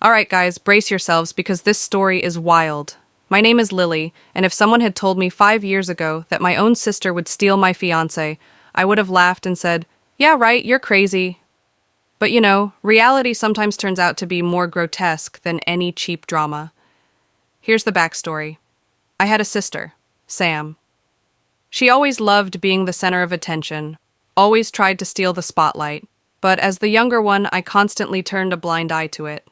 Alright, guys, brace yourselves because this story is wild. My name is Lily, and if someone had told me 5 years ago that my own sister would steal my fiancé, I would have laughed and said, "Yeah, right, you're crazy." But reality sometimes turns out to be more grotesque than any cheap drama. Here's the backstory. I had a sister, Sam. She always loved being the center of attention, always tried to steal the spotlight, but as the younger one, I constantly turned a blind eye to it.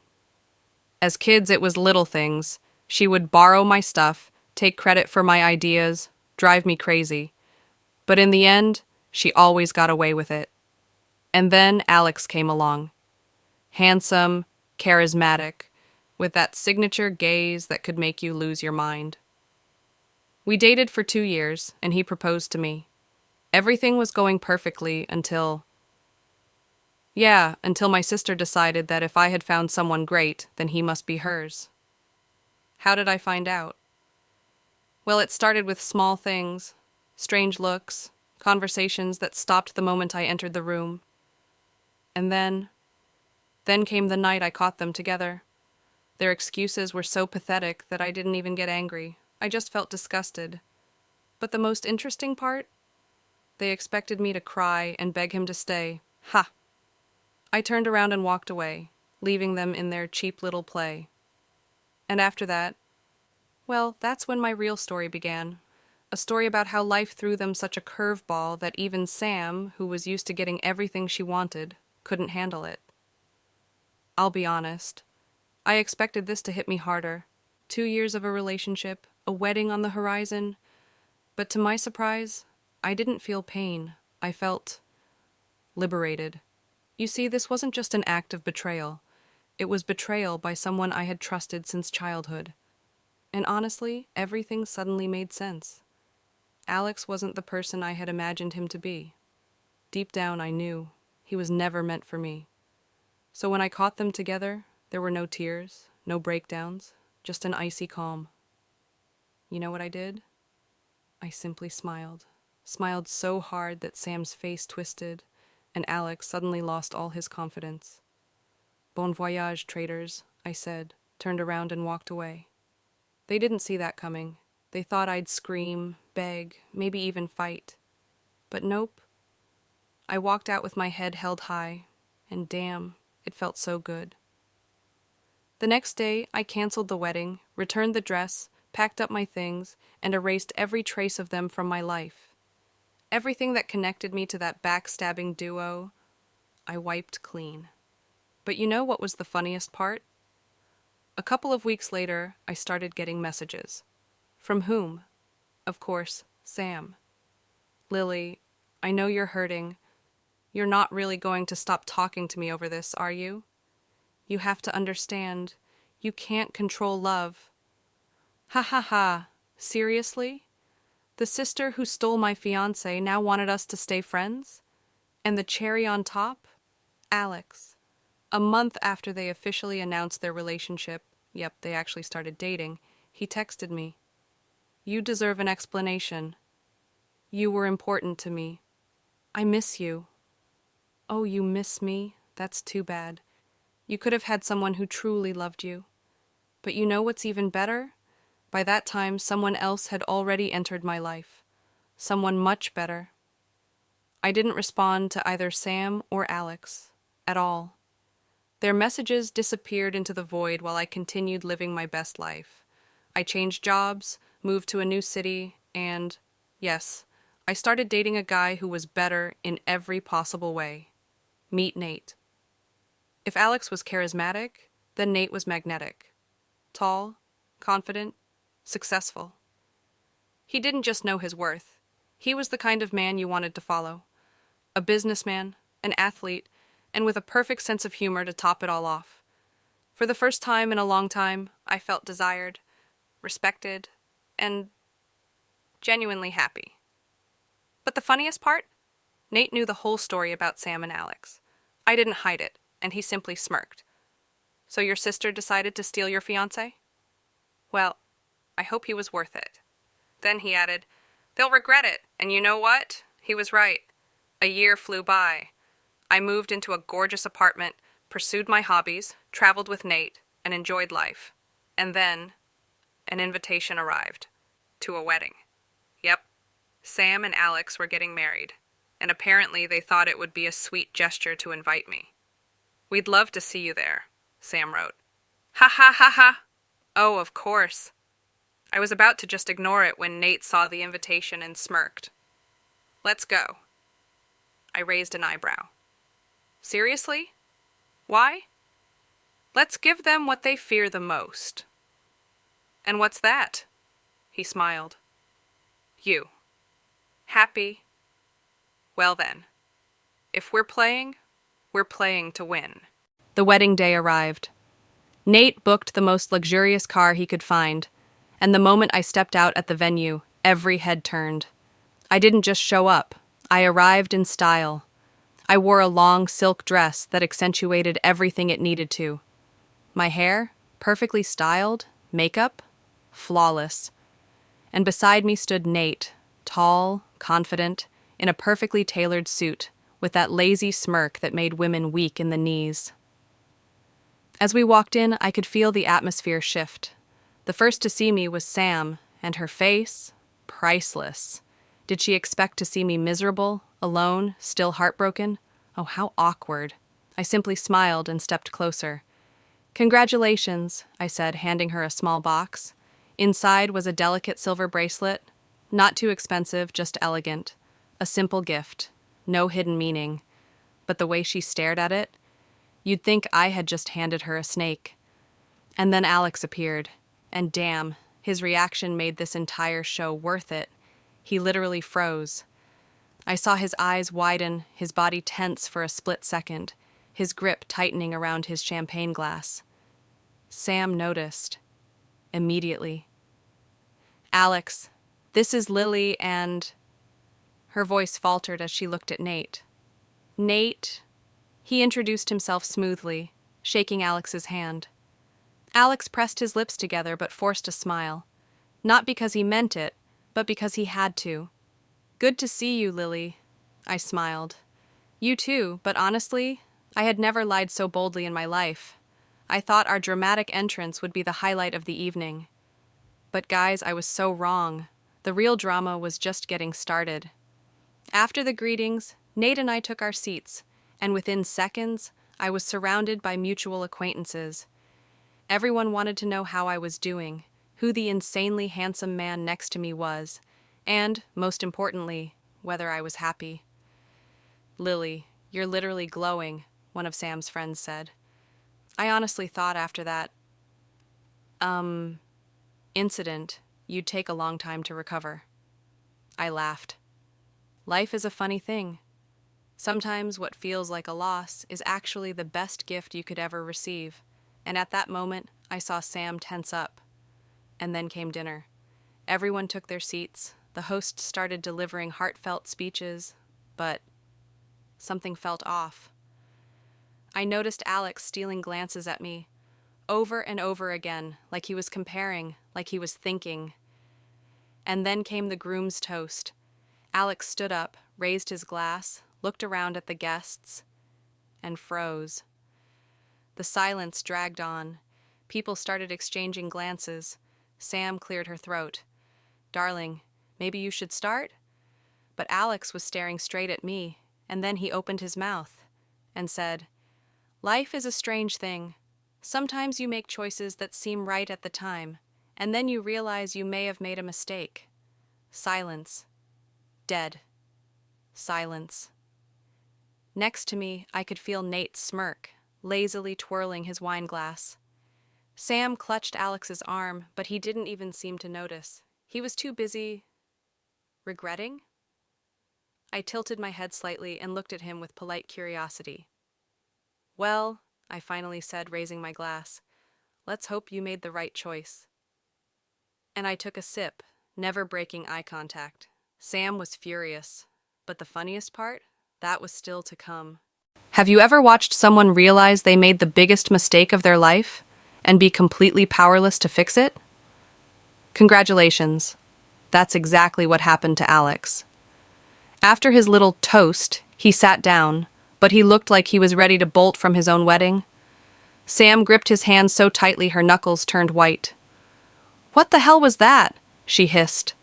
As kids, it was little things. She would borrow my stuff, take credit for my ideas, drive me crazy. But in the end, she always got away with it. And then Alex came along. Handsome, charismatic, with that signature gaze that could make you lose your mind. We dated for 2 years, and he proposed to me. Everything was going perfectly until my sister decided that if I had found someone great, then he must be hers. How did I find out? Well, it started with small things, strange looks, conversations that stopped the moment I entered the room. And then came the night I caught them together. Their excuses were so pathetic that I didn't even get angry. I just felt disgusted. But the most interesting part? They expected me to cry and beg him to stay. Ha! I turned around and walked away, leaving them in their cheap little play. And after that, well, that's when my real story began. A story about how life threw them such a curveball that even Sam, who was used to getting everything she wanted, couldn't handle it. I'll be honest. I expected this to hit me harder. 2 years of a relationship, a wedding on the horizon. But to my surprise, I didn't feel pain. I felt liberated. You see, this wasn't just an act of betrayal. It was betrayal by someone I had trusted since childhood. And honestly, everything suddenly made sense. Alex wasn't the person I had imagined him to be. Deep down, I knew he was never meant for me. So when I caught them together, there were no tears, no breakdowns, just an icy calm. You know what I did? I simply smiled. Smiled so hard that Sam's face twisted, and Alex suddenly lost all his confidence. "Bon voyage, traitors," I said, turned around and walked away. They didn't see that coming. They thought I'd scream, beg, maybe even fight. But nope. I walked out with my head held high, and damn, it felt so good. The next day, I canceled the wedding, returned the dress, packed up my things, and erased every trace of them from my life. Everything that connected me to that backstabbing duo, I wiped clean. But you know what was the funniest part? A couple of weeks later, I started getting messages. From whom? Of course, Sam. "Lily, I know you're hurting. You're not really going to stop talking to me over this, are you? You have to understand, you can't control love." Ha ha ha, seriously? The sister who stole my fiancé now wanted us to stay friends? And the cherry on top? Alex. A month after they officially announced their relationship, yep, they actually started dating, he texted me. "You deserve an explanation. You were important to me. I miss you." Oh, you miss me? That's too bad. You could have had someone who truly loved you. But you know what's even better? By that time, someone else had already entered my life. Someone much better. I didn't respond to either Sam or Alex. At all. Their messages disappeared into the void while I continued living my best life. I changed jobs, moved to a new city, and, yes, I started dating a guy who was better in every possible way. Meet Nate. If Alex was charismatic, then Nate was magnetic. Tall, confident, successful. He didn't just know his worth. He was the kind of man you wanted to follow. A businessman, an athlete, and with a perfect sense of humor to top it all off. For the first time in a long time, I felt desired, respected, and genuinely happy. But the funniest part? Nate knew the whole story about Sam and Alex. I didn't hide it, and he simply smirked. "So your sister decided to steal your fiancé?" Well, I hope he was worth it. Then he added, "They'll regret it, and you know what? He was right. A year flew by. I moved into a gorgeous apartment, pursued my hobbies, traveled with Nate, and enjoyed life. And then an invitation arrived to a wedding. Yep, Sam and Alex were getting married, and apparently they thought it would be a sweet gesture to invite me. "We'd love to see you there," Sam wrote. Ha ha ha ha! Oh, of course. I was about to just ignore it when Nate saw the invitation and smirked. "Let's go." I raised an eyebrow. "Seriously? Why?" "Let's give them what they fear the most." "And what's that?" He smiled. "You. Happy? Well then, if we're playing to win." The wedding day arrived. Nate booked the most luxurious car he could find, and the moment I stepped out at the venue, every head turned. I didn't just show up, I arrived in style. I wore a long silk dress that accentuated everything it needed to. My hair, perfectly styled, makeup, flawless. And beside me stood Nate, tall, confident, in a perfectly tailored suit, with that lazy smirk that made women weak in the knees. As we walked in, I could feel the atmosphere shift. The first to see me was Sam, and her face, priceless. Did she expect to see me miserable, alone, still heartbroken? Oh, how awkward. I simply smiled and stepped closer. "Congratulations," I said, handing her a small box. Inside was a delicate silver bracelet, not too expensive, just elegant. A simple gift, no hidden meaning. But the way she stared at it, you'd think I had just handed her a snake. And then Alex appeared, and damn, his reaction made this entire show worth it. He literally froze. I saw his eyes widen, his body tense for a split second, his grip tightening around his champagne glass. Sam noticed. Immediately. "Alex, this is Lily and—" Her voice faltered as she looked at Nate. "Nate?" He introduced himself smoothly, shaking Alex's hand. Alex pressed his lips together but forced a smile. Not because he meant it, but because he had to. "Good to see you, Lily," I smiled. "You too, but honestly, I had never lied so boldly in my life. I thought our dramatic entrance would be the highlight of the evening. But guys, I was so wrong. The real drama was just getting started." After the greetings, Nate and I took our seats, and within seconds, I was surrounded by mutual acquaintances. Everyone wanted to know how I was doing, who the insanely handsome man next to me was, and, most importantly, whether I was happy. "Lily, you're literally glowing," one of Sam's friends said. I honestly thought after that, incident, you'd take a long time to recover. I laughed. Life is a funny thing. Sometimes what feels like a loss is actually the best gift you could ever receive, and at that moment, I saw Sam tense up. And then came dinner. Everyone took their seats. The host started delivering heartfelt speeches, but something felt off. I noticed Alex stealing glances at me, over and over again, like he was comparing, like he was thinking. And then came the groom's toast. Alex stood up, raised his glass, looked around at the guests, and froze. The silence dragged on. People started exchanging glances. Sam cleared her throat. "Darling, maybe you should start?" But Alex was staring straight at me, and then he opened his mouth and said, "Life is a strange thing. Sometimes you make choices that seem right at the time, and then you realize you may have made a mistake." Silence. Dead. Silence. Next to me, I could feel Nate smirk, lazily twirling his wine glass. Sam clutched Alex's arm, but he didn't even seem to notice. He was too busy... regretting? I tilted my head slightly and looked at him with polite curiosity. "Well," I finally said, raising my glass, "let's hope you made the right choice." And I took a sip, never breaking eye contact. Sam was furious, but the funniest part? That was still to come. Have you ever watched someone realize they made the biggest mistake of their life and be completely powerless to fix it? Congratulations. That's exactly what happened to Alex. After his little toast, he sat down, but he looked like he was ready to bolt from his own wedding. Sam gripped his hand so tightly her knuckles turned white. "What the hell was that?" she hissed.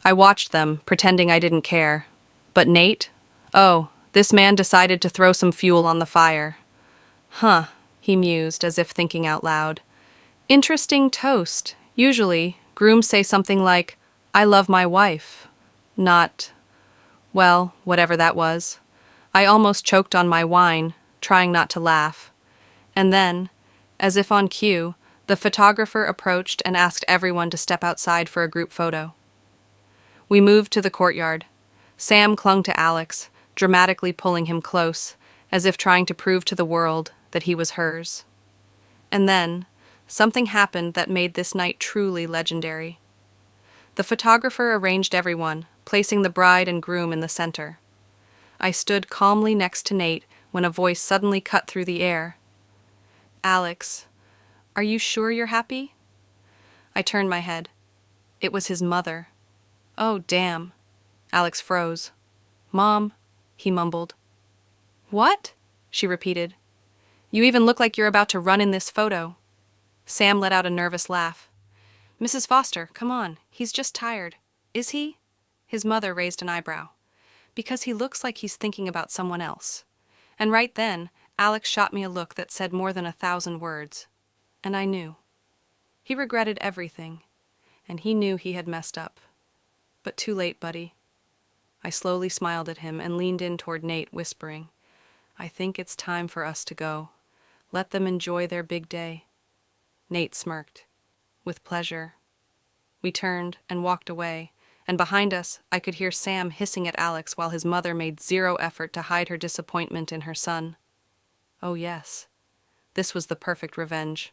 I watched them, pretending I didn't care. But Nate? Oh, this man decided to throw some fuel on the fire. Huh, he mused, as if thinking out loud. Interesting toast. Usually, grooms say something like, "I love my wife." Not, well, whatever that was. I almost choked on my wine, trying not to laugh. And then, as if on cue, the photographer approached and asked everyone to step outside for a group photo. We moved to the courtyard. Sam clung to Alex, dramatically pulling him close, as if trying to prove to the world that he was hers. And then, something happened that made this night truly legendary. The photographer arranged everyone, placing the bride and groom in the center. I stood calmly next to Nate when a voice suddenly cut through the air. "Alex, are you sure you're happy?" I turned my head. It was his mother. "Oh, damn." Alex froze. "Mom," he mumbled. "What?" she repeated. "You even look like you're about to run in this photo." Sam let out a nervous laugh. "Mrs. Foster, come on, he's just tired." "Is he?" His mother raised an eyebrow. "Because he looks like he's thinking about someone else." And right then, Alex shot me a look that said more than 1,000 words. And I knew. He regretted everything, and he knew he had messed up. But too late, buddy. I slowly smiled at him and leaned in toward Nate, whispering, "I think it's time for us to go. Let them enjoy their big day." Nate smirked. "With pleasure." We turned and walked away, and behind us I could hear Sam hissing at Alex while his mother made zero effort to hide her disappointment in her son. Oh yes, this was the perfect revenge.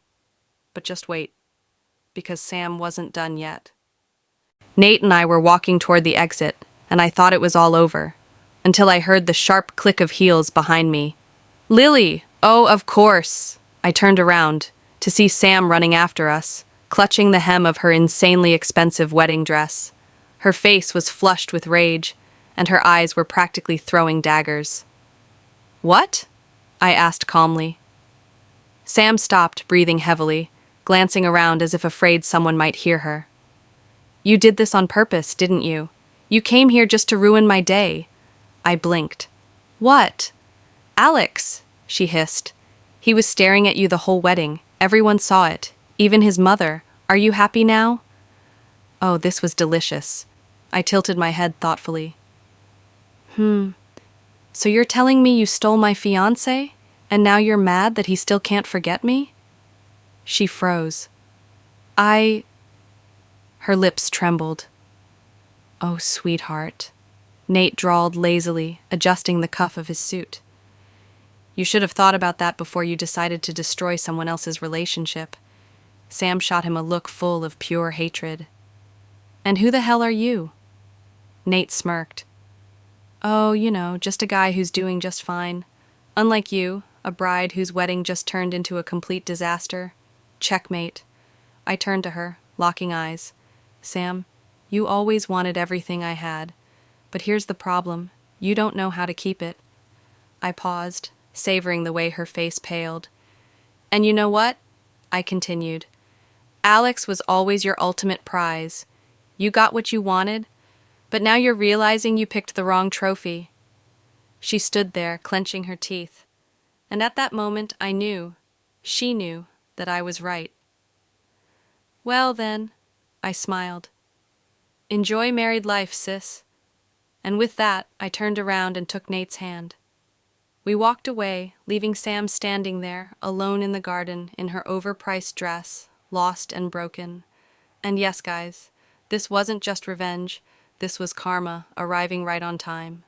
But just wait, because Sam wasn't done yet. Nate and I were walking toward the exit, and I thought it was all over, until I heard the sharp click of heels behind me. "Lily! Oh, of course!" I turned around, to see Sam running after us, clutching the hem of her insanely expensive wedding dress. Her face was flushed with rage, and her eyes were practically throwing daggers. "What?" I asked calmly. Sam stopped, breathing heavily, glancing around as if afraid someone might hear her. "You did this on purpose, didn't you? You came here just to ruin my day." I blinked. "What?" "Alex," she hissed. "He was staring at you the whole wedding. Everyone saw it, even his mother. Are you happy now?" Oh, this was delicious. I tilted my head thoughtfully. So you're telling me you stole my fiancé, and now you're mad that he still can't forget me?" She froze. Her lips trembled. "Oh, sweetheart," Nate drawled lazily, adjusting the cuff of his suit. "You should have thought about that before you decided to destroy someone else's relationship." Sam shot him a look full of pure hatred. "And who the hell are you?" Nate smirked. "Oh, just a guy who's doing just fine. Unlike you, a bride whose wedding just turned into a complete disaster. Checkmate." I turned to her, locking eyes. "Sam, you always wanted everything I had. But here's the problem. You don't know how to keep it." I paused, savoring the way her face paled. "And you know what?" I continued. "Alex was always your ultimate prize. You got what you wanted, but now you're realizing you picked the wrong trophy." She stood there, clenching her teeth. And at that moment, I knew, she knew, that I was right. "Well, then," I smiled. "Enjoy married life, sis." And with that, I turned around and took Nate's hand. We walked away, leaving Sam standing there, alone in the garden, in her overpriced dress, lost and broken. And yes, guys, this wasn't just revenge. This was karma, arriving right on time.